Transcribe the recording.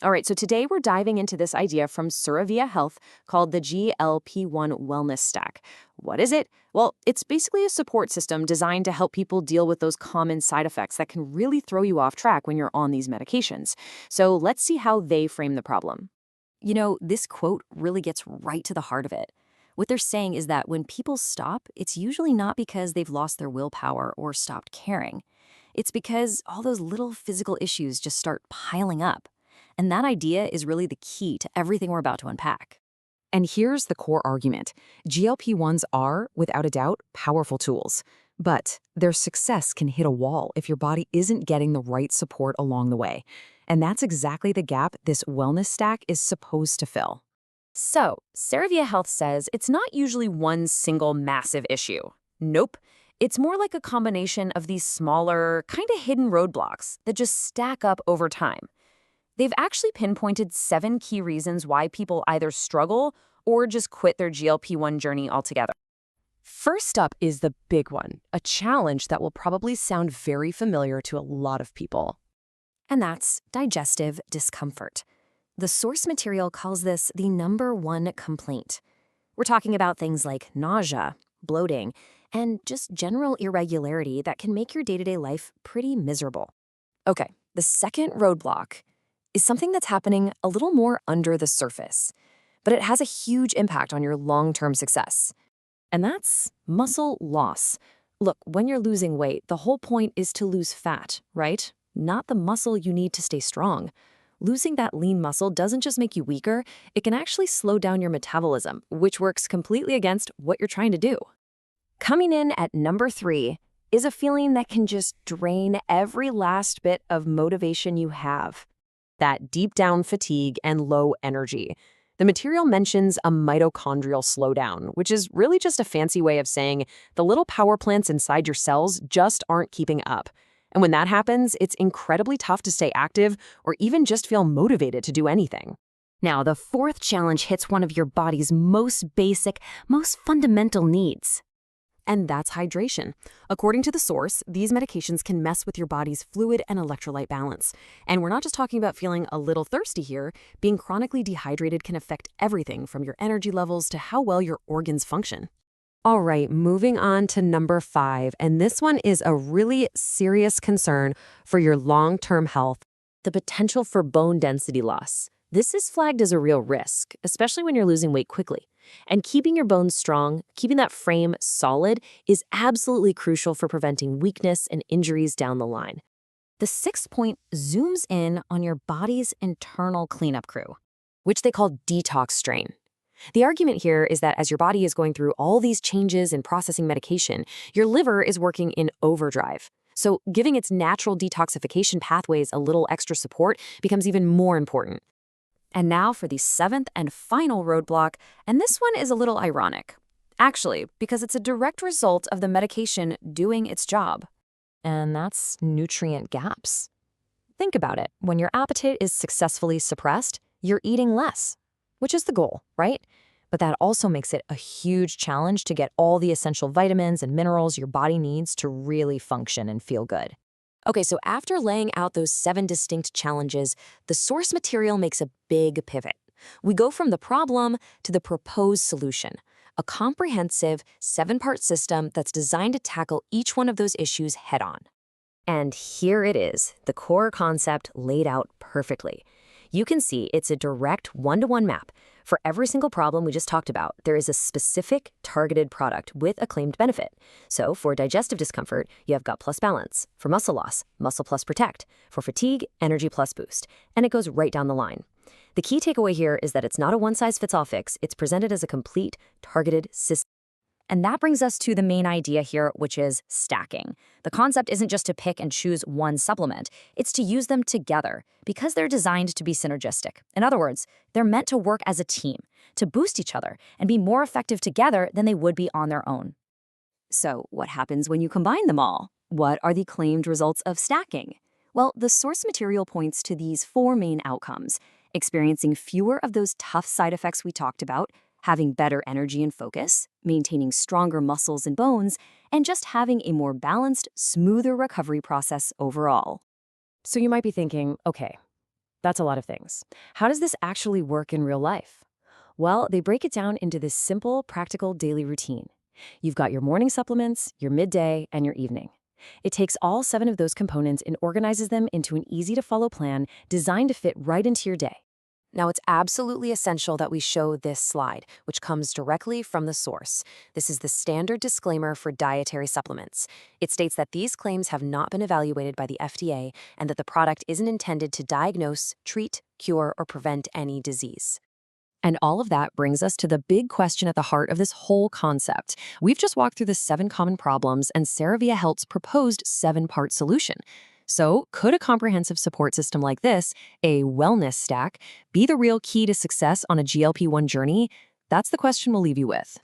All right, so today we're diving into this idea from Suravia Health called the GLP-1 Wellness Stack. What is it? Well, it's basically a support system designed to help people deal with those common side effects that can really throw you off track when you're on these medications. So let's see how they frame the problem. This quote really gets right to the heart of it. What they're saying is that when people stop, it's usually not because they've lost their willpower or stopped caring. It's because all those little physical issues just start piling up. And that idea is really the key to everything we're about to unpack. And here's the core argument. GLP-1s are, without a doubt, powerful tools. But their success can hit a wall if your body isn't getting the right support along the way. And that's exactly the gap this wellness stack is supposed to fill. So, Saravia Health says it's not usually one single massive issue. Nope. It's more like a combination of these smaller, kind of hidden roadblocks that just stack up over time. They've actually pinpointed 7 key reasons why people either struggle or just quit their GLP-1 journey altogether. First up is the big one, a challenge that will probably sound very familiar to a lot of people. And that's digestive discomfort. The source material calls this the #1 complaint. We're talking about things like nausea, bloating, and just general irregularity that can make your day-to-day life pretty miserable. Okay, the second roadblock is something that's happening a little more under the surface, but it has a huge impact on your long-term success. And that's muscle loss. Look, when you're losing weight, the whole point is to lose fat, right? Not the muscle you need to stay strong. Losing that lean muscle doesn't just make you weaker, it can actually slow down your metabolism, which works completely against what you're trying to do. Coming in at #3 is a feeling that can just drain every last bit of motivation you have. That deep down fatigue and low energy. The material mentions a mitochondrial slowdown, which is really just a fancy way of saying the little power plants inside your cells just aren't keeping up. And when that happens, it's incredibly tough to stay active or even just feel motivated to do anything. Now, the fourth challenge hits one of your body's most basic, most fundamental needs. And that's hydration. According to the source, these medications can mess with your body's fluid and electrolyte balance. And we're not just talking about feeling a little thirsty here. Being chronically dehydrated can affect everything from your energy levels to how well your organs function. All right, moving on to #5, and this one is a really serious concern for your long-term health, The potential for bone density loss. This is flagged as a real risk, especially when you're losing weight quickly. And keeping your bones strong, keeping that frame solid, is absolutely crucial for preventing weakness and injuries down the line. The 6th point zooms in on your body's internal cleanup crew, which they call detox strain. The argument here is that as your body is going through all these changes in processing medication, your liver is working in overdrive. So giving its natural detoxification pathways a little extra support becomes even more important. And now for the 7th and final roadblock, and this one is a little ironic. Actually, because it's a direct result of the medication doing its job. And that's nutrient gaps. Think about it. When your appetite is successfully suppressed, you're eating less, which is the goal, right? But that also makes it a huge challenge to get all the essential vitamins and minerals your body needs to really function and feel good. Okay, so after laying out those 7 distinct challenges, the source material makes a big pivot. We go from the problem to the proposed solution, a comprehensive 7-part system that's designed to tackle each one of those issues head-on. And here it is, the core concept laid out perfectly. You can see it's a direct one-to-one map. For every single problem we just talked about, there is a specific targeted product with a claimed benefit. So for digestive discomfort, you have Gut Plus Balance. For muscle loss, Muscle Plus Protect. For fatigue, Energy Plus Boost. And it goes right down the line. The key takeaway here is that it's not a one-size-fits-all fix. It's presented as a complete, targeted system. And that brings us to the main idea here, which is stacking. The concept isn't just to pick and choose one supplement, it's to use them together because they're designed to be synergistic. In other words, they're meant to work as a team, to boost each other and be more effective together than they would be on their own. So what happens when you combine them all? What are the claimed results of stacking? Well, the source material points to these 4 main outcomes: experiencing fewer of those tough side effects we talked about, having better energy and focus, maintaining stronger muscles and bones, and just having a more balanced, smoother recovery process overall. So you might be thinking, okay, That's a lot of things. How does this actually work in real life? Well, they break it down into this simple, practical daily routine. You've got your morning supplements, your midday, and your evening. It takes all 7 of those components and organizes them into an easy-to-follow plan designed to fit right into your day. Now, it's absolutely essential that we show this slide, which comes directly from the source. This is the standard disclaimer for dietary supplements. It states that these claims have not been evaluated by the FDA and that the product isn't intended to diagnose, treat, cure, or prevent any disease. And all of that brings us to the big question at the heart of this whole concept. We've just walked through the 7 common problems and Ceravia Health's proposed 7-part solution. So, could a comprehensive support system like this, a wellness stack, be the real key to success on a GLP-1 journey? That's the question we'll leave you with.